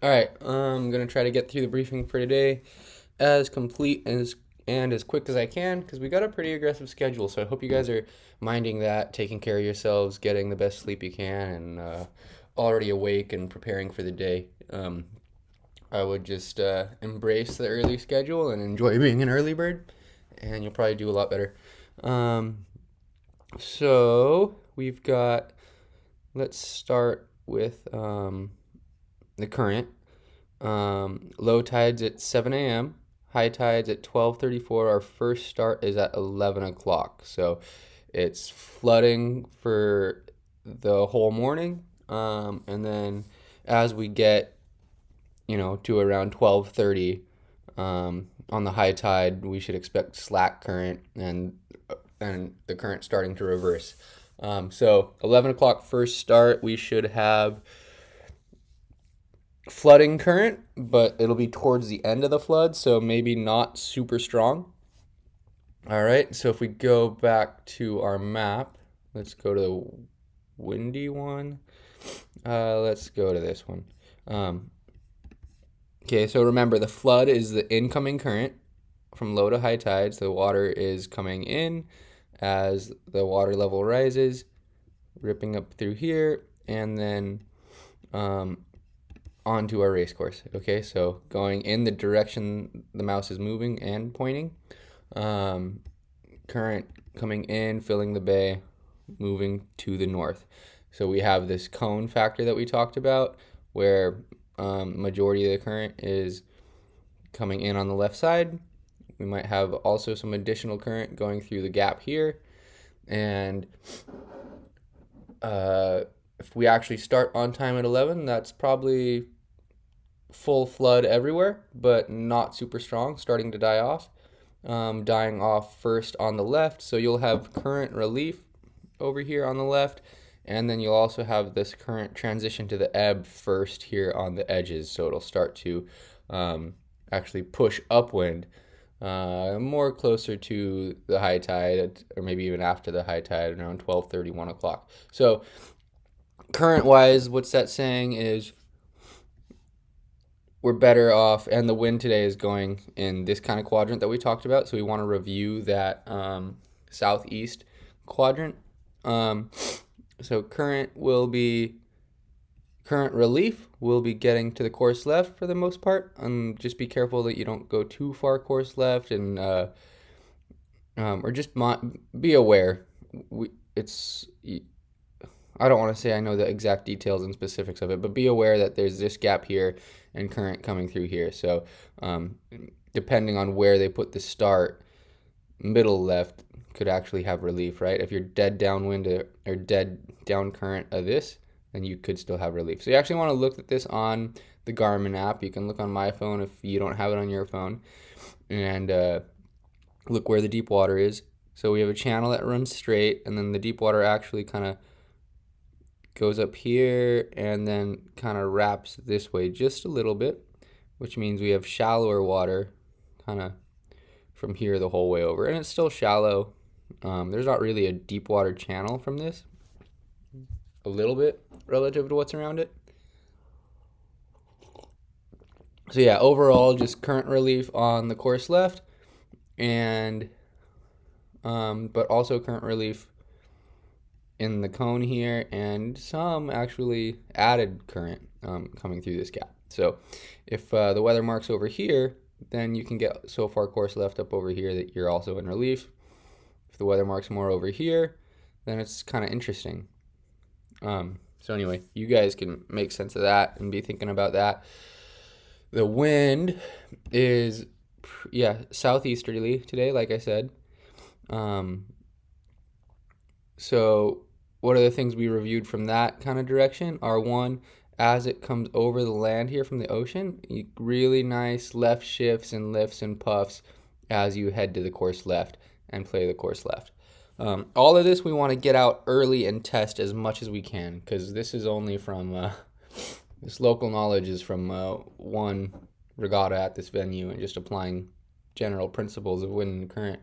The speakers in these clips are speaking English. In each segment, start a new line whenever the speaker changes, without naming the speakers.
All right, I'm gonna try to get through the briefing for today as complete and as quick as I can because we got a pretty aggressive schedule. So I hope you guys are minding that, taking care of yourselves, getting the best sleep you can, and already awake and preparing for the day. I would just embrace the early schedule and enjoy being an early bird, and you'll probably do a lot better. Um, so we've got. Let's start with the current. Low tides at 7 a.m. High tides at 12:34. Our first start is at 11 o'clock. So it's flooding for the whole morning. And then as we get, to around 12:30, on the high tide, we should expect slack current and the current starting to reverse. So 11 o'clock first start, we should have flooding current, but it'll be towards the end of the flood, so maybe not super strong. All right, so if we go back to our map, let's go to the windy one. Let's go to this one. Um, okay, so remember the flood is the incoming current from low to high tides. The water is coming in as the water level rises, ripping up through here, and then um, onto our race course. Okay, so going in the direction the mouse is moving and pointing. Um, Current coming in, filling the bay, moving to the north. So we have this cone factor that we talked about where majority of the current is coming in on the left side. We might have also some additional current going through the gap here. And if we actually start on time at 11, that's probably full flood everywhere, but not super strong, starting to die off. Dying off first on the left, so you'll have current relief over here on the left, and then you'll also have this current transition to the ebb first here on the edges, so it'll start to actually push upwind more closer to the high tide, or maybe even after the high tide around 12:30, 1 o'clock. So current wise, what's that saying is we're better off, and the wind today is going in this kind of quadrant that we talked about. So we want to review that southeast quadrant. Um, so current relief will be getting to the course left for the most part. Just be careful that you don't go too far course left, and or just be aware. It's I don't want to say I know the exact details and specifics of it, but be aware that there's this gap here and current coming through here. So depending on where they put the start, middle left could actually have relief, right? If you're dead downwind or dead down current of this, then you could still have relief. So you actually want to look at this on the Garmin app. You can look on my phone if you don't have it on your phone, and look where the deep water is. So we have a channel that runs straight, and then the deep water actually kind of goes up here and then kind of wraps this way just a little bit, which means we have shallower water kind of from here the whole way over. And it's still shallow. There's not really a deep water channel from this, a little bit relative to what's around it. So yeah, overall, just current relief on the course left, and but also current relief in the cone here, and some actually added current coming through this gap. So if the weather mark's over here, then you can get so far course left up over here that you're also in relief. If the weather mark's more over here, then it's kind of interesting. So anyway, you guys can make sense of that and be thinking about that. The wind is, southeasterly today, like I said. So what are the things we reviewed from that kind of direction are one, as it comes over the land here from the ocean, really nice left shifts and lifts and puffs as you head to the course left and play the course left. All of this we want to get out early and test as much as we can, because this is only from this local knowledge is from one regatta at this venue and just applying general principles of wind and current.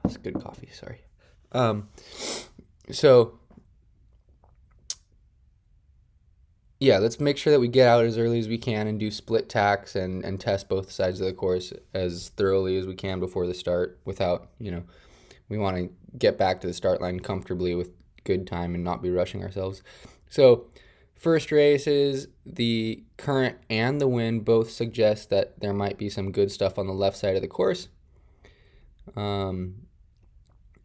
It's good coffee, sorry. So Yeah, let's make sure that we get out as early as we can and do split tacks and test both sides of the course as thoroughly as we can before the start without, we want to get back to the start line comfortably with good time and not be rushing ourselves. So, first races, the current and the wind both suggest that there might be some good stuff on the left side of the course.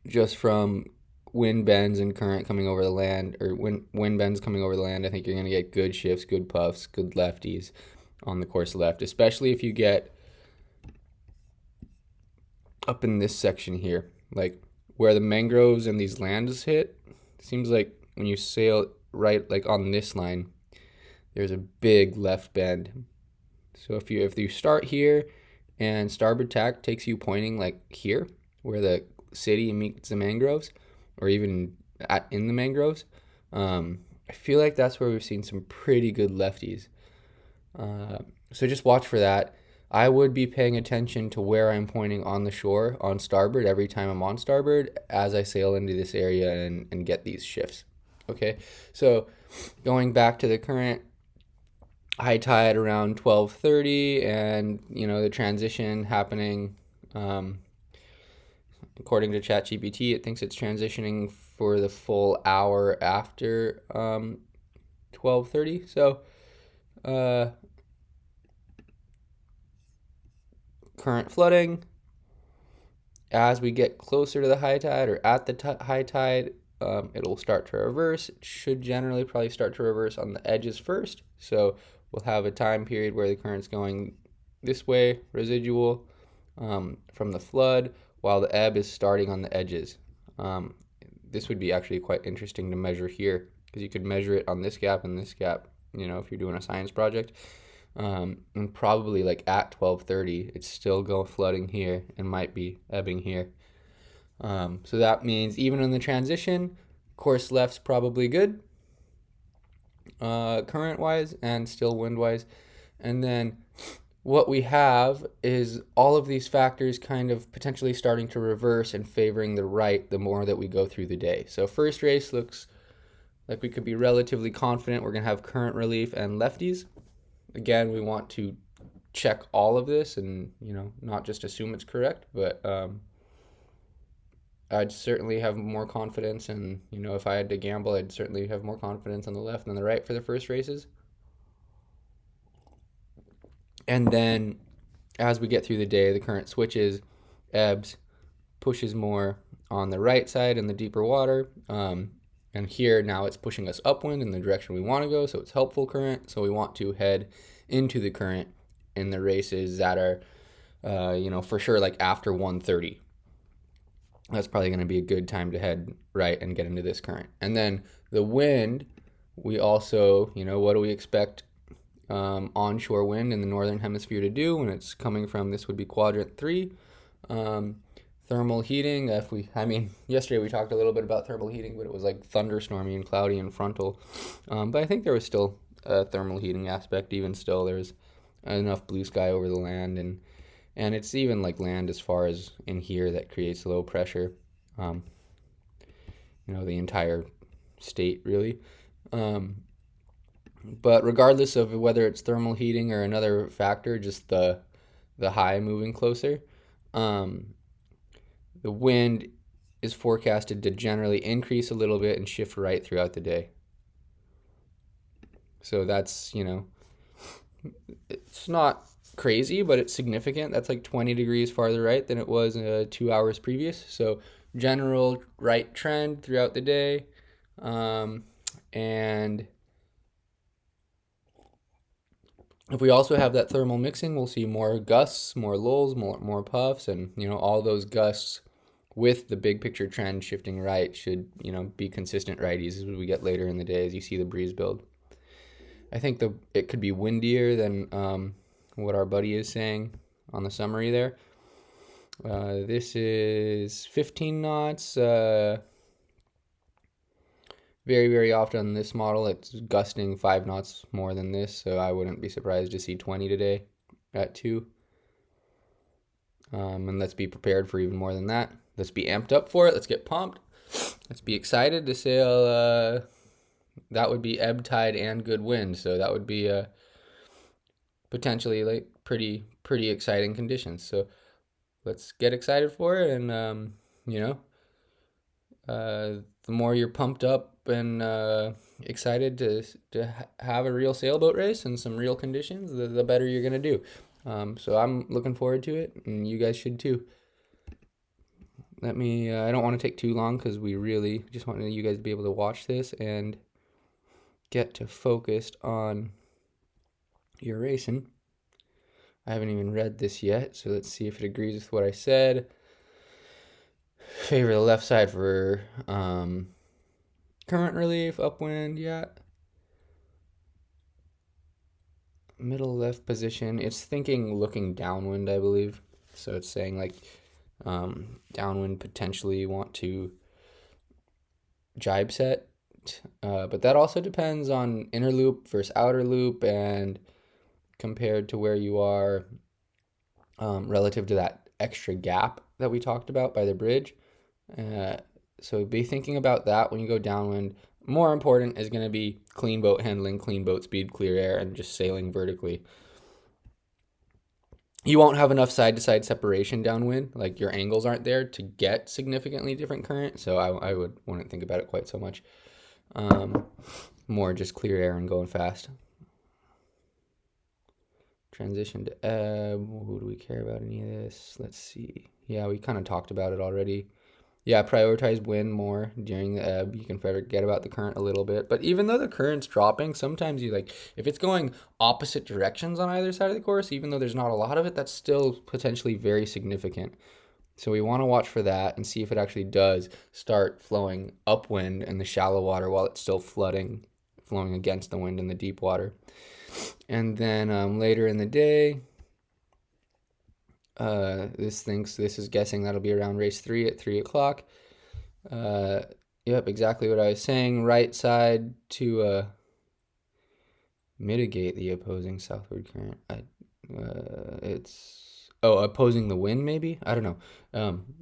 Just from wind bends and current coming over the land, or wind bends coming over the land, I think you're going to get good shifts, good puffs, good lefties on the course left, especially if you get up in this section here, like where the mangroves and these lands hit. Seems like when you sail right, like on this line, there's a big left bend. So if you start here and starboard tack takes you pointing like here, where the city meets the mangroves, or even in the mangroves, I feel like that's where we've seen some pretty good lefties. So just watch for that. I would be paying attention to where I'm pointing on the shore on starboard every time I'm on starboard as I sail into this area and get these shifts. Okay, so going back to the current, high tide around 12:30, and the transition happening. According to ChatGPT, it thinks it's transitioning for the full hour after 12:30. So current flooding. As we get closer to the high tide or at the high tide, it'll start to reverse. It should generally probably start to reverse on the edges first. So we'll have a time period where the current's going this way, residual, from the flood, while the ebb is starting on the edges. This would be actually quite interesting to measure here, because you could measure it on this gap and this gap, if you're doing a science project. And probably like at 12:30, it's still flooding here and might be ebbing here. So that means even in the transition, course left's probably good, current wise and still wind wise. And then what we have is all of these factors kind of potentially starting to reverse and favoring the right the more that we go through the day. So first race looks like we could be relatively confident we're going to have current relief and lefties. Again, we want to check all of this and, not just assume it's correct, but I'd certainly have more confidence, and, if I had to gamble, I'd certainly have more confidence on the left than the right for the first races. And then as we get through the day, the current switches, ebbs, pushes more on the right side in the deeper water. And here now it's pushing us upwind in the direction we want to go, so it's helpful current. So we want to head into the current in the races that are, for sure, like after 1:30. That's probably going to be a good time to head right and get into this current. And then the wind, we also, what do we expect onshore wind in the northern hemisphere to do when it's coming from, this would be quadrant 3. Thermal heating. Yesterday we talked a little bit about thermal heating, but it was like thunderstormy and cloudy and frontal. But I think there was still a thermal heating aspect. Even still, there's enough blue sky over the land, and it's even like land as far as in here that creates low pressure. The entire state really. But regardless of whether it's thermal heating or another factor, just the high moving closer. The wind is forecasted to generally increase a little bit and shift right throughout the day. So that's, it's not crazy, but it's significant. That's like 20 degrees farther right than it was 2 hours previous. So general right trend throughout the day. And if we also have that thermal mixing, we'll see more gusts, more lulls, more puffs, and all those gusts with the big picture trend shifting right should be consistent righties as we get later in the day as you see the breeze build. I think it could be windier than what our buddy is saying on the summary there. This is 15 knots. Very, very often on this model, it's gusting 5 knots more than this, so I wouldn't be surprised to see 20 today at 2. And let's be prepared for even more than that. Let's be amped up for it. Let's get pumped. Let's be excited to sail that would be ebb tide and good wind. So that would be potentially like pretty exciting conditions. So let's get excited for it, and you know, the more you're pumped up and excited to have a real sailboat race and some real conditions, the better you're gonna do. So I'm looking forward to it, and you guys should too. Let me. I don't want to take too long because we really just want you guys to be able to watch this and get to focused on your racing. I haven't even read this yet, so let's see if it agrees with what I said. Favor the left side for current relief, upwind, yeah. Middle left position. It's thinking looking downwind, I believe. So it's saying like downwind potentially want to jibe set. But that also depends on inner loop versus outer loop and compared to where you are relative to that extra gap that we talked about by the bridge. So be thinking about that when you go downwind. More important is going to be clean boat handling, clean boat speed, clear air, and just sailing vertically. You won't have enough side-to-side separation downwind. Like your angles aren't there to get significantly different current. So I wouldn't think about it quite so much. More just clear air and going fast. Transition to ebb. Who do we care about any of this? Let's see. Yeah, we kind of talked about it already. Yeah, prioritize wind more during the ebb. You can forget about the current a little bit. But even though the current's dropping, sometimes you like, if it's going opposite directions on either side of the course, even though there's not a lot of it, that's still potentially very significant. So we want to watch for that and see if it actually does start flowing upwind in the shallow water while it's still flowing against the wind in the deep water. And then later in the day, this is guessing that'll be around race 3 at 3 o'clock. Yep, exactly what I was saying. Right side to mitigate the opposing southward current. It's opposing the wind, maybe? I don't know.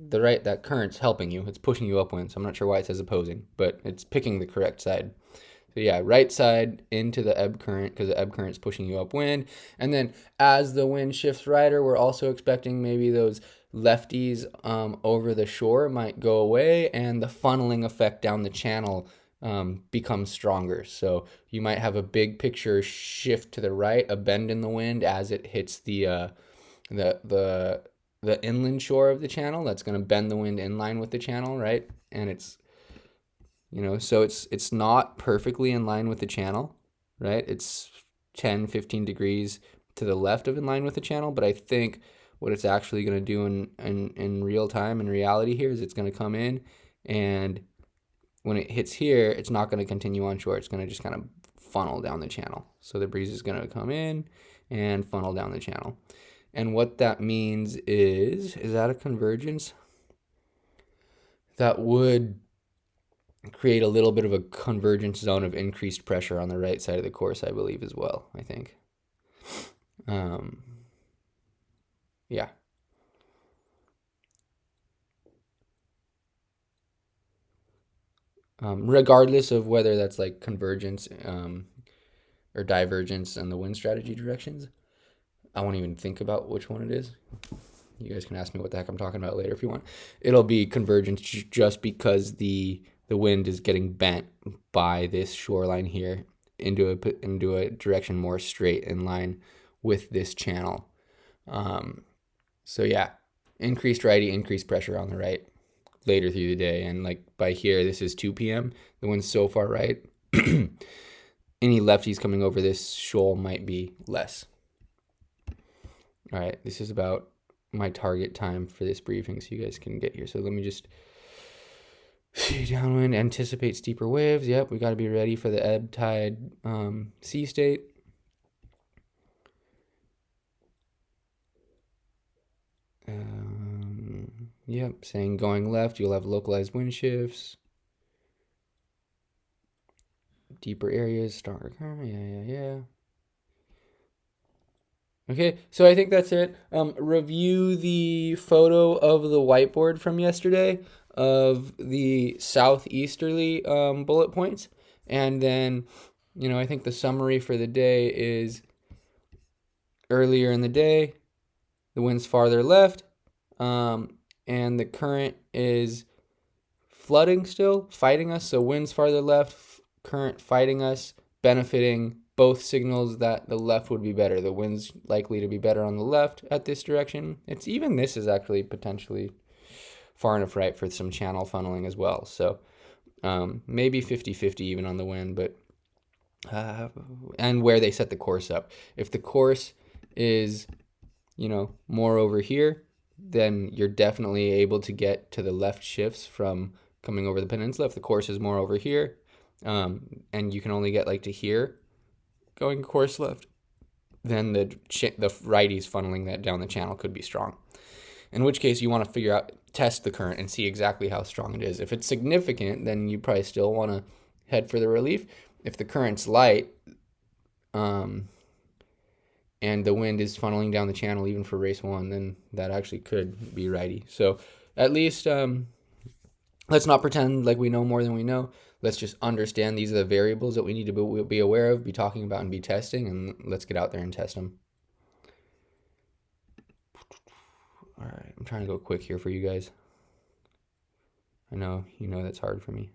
That current's helping you. It's pushing you upwind, so I'm not sure why it says opposing, but it's picking the correct side. So yeah, right side into the ebb current because the ebb current is pushing you upwind. And then as the wind shifts righter, we're also expecting maybe those lefties over the shore might go away and the funneling effect down the channel becomes stronger. So you might have a big picture shift to the right, a bend in the wind as it hits the inland shore of the channel. That's going to bend the wind in line with the channel, right? And it's so it's not perfectly in line with the channel, right? It's 10, 15 degrees to the left of in line with the channel, but I think what it's actually going to do in real time, in reality here, is it's going to come in, and when it hits here, it's not going to continue on shore. It's going to just kind of funnel down the channel. So the breeze is going to come in and funnel down the channel. And what that means is that a convergence? That would create a little bit of a convergence zone of increased pressure on the right side of the course, I believe, as well, I think. Yeah. Regardless of whether that's like convergence or divergence in the wind strategy directions, I won't even think about which one it is. You guys can ask me what the heck I'm talking about later if you want. It'll be convergence just because the wind is getting bent by this shoreline here into a direction more straight in line with this channel. So yeah, increased righty, increased pressure on the right later through the day. And like by here, this is 2 p.m. The wind's so far right. Any lefties coming over this shoal might be less. All right, this is about my target time for this briefing so you guys can get here. So let me just see. Downwind, anticipate steeper waves. Yep, we got to be ready for the ebb tide sea state. Yep, saying going left, you'll have localized wind shifts. Deeper areas, stronger current. Yeah. Okay, so I think that's it. Review the photo of the whiteboard from yesterday of the southeasterly bullet points, And then, I think the summary for the day is earlier in the day, the wind's farther left, and the current is flooding still, fighting us. So wind's farther left, current fighting us, benefiting both signals that the left would be better. The wind's likely to be better on the left at this direction. This is actually potentially far enough right for some channel funneling as well. So maybe 50-50 even on the wind, but and where they set the course up. If the course is, more over here, then you're definitely able to get to the left shifts from coming over the peninsula. If the course is more over here, and you can only get like to here going course left, then the righties funneling that down the channel could be strong. In which case you want to test the current and see exactly how strong it is. If it's significant, then you probably still want to head for the relief. If the current's light, and the wind is funneling down the channel even for race 1, then that actually could be righty. So at least let's not pretend like we know more than we know. Let's just understand these are the variables that we need to be aware of, be talking about, and be testing, and let's get out there and test them. All right, I'm trying to go quick here for you guys. I know, that's hard for me.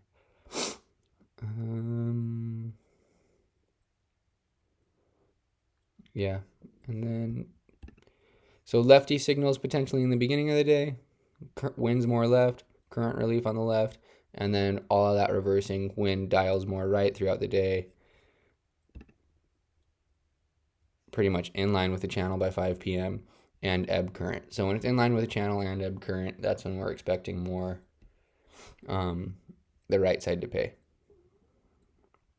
Yeah, and then, so lefty signals potentially in the beginning of the day, wind's more left, current relief on the left, and then all of that reversing, wind dials more right throughout the day, pretty much in line with the channel by 5 p.m. and ebb current. So when it's in line with the channel and ebb current, that's when we're expecting more the right side to pay.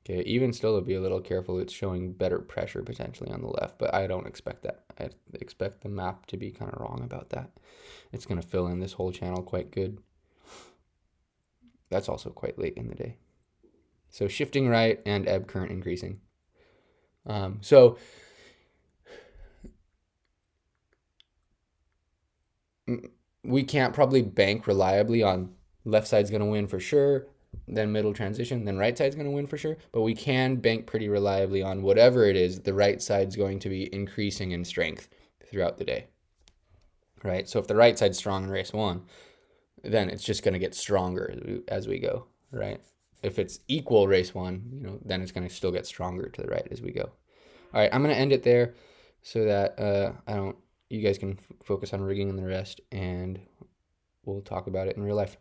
Okay, even still, to be a little careful, it's showing better pressure potentially on the left, but I don't expect that. I expect the map to be kind of wrong about that. It's going to fill in this whole channel quite good. That's also quite late in the day. So shifting right and ebb current increasing. So we can't probably bank reliably on left side's going to win for sure, then middle transition, then right side's going to win for sure. But we can bank pretty reliably on whatever it is, the right side's going to be increasing in strength throughout the day. Right? So if the right side's strong in race 1, then it's just going to get stronger as we go. Right? If it's equal race 1, then it's going to still get stronger to the right as we go. All right, I'm going to end it there so that you guys can focus on rigging and the rest, and we'll talk about it in real life.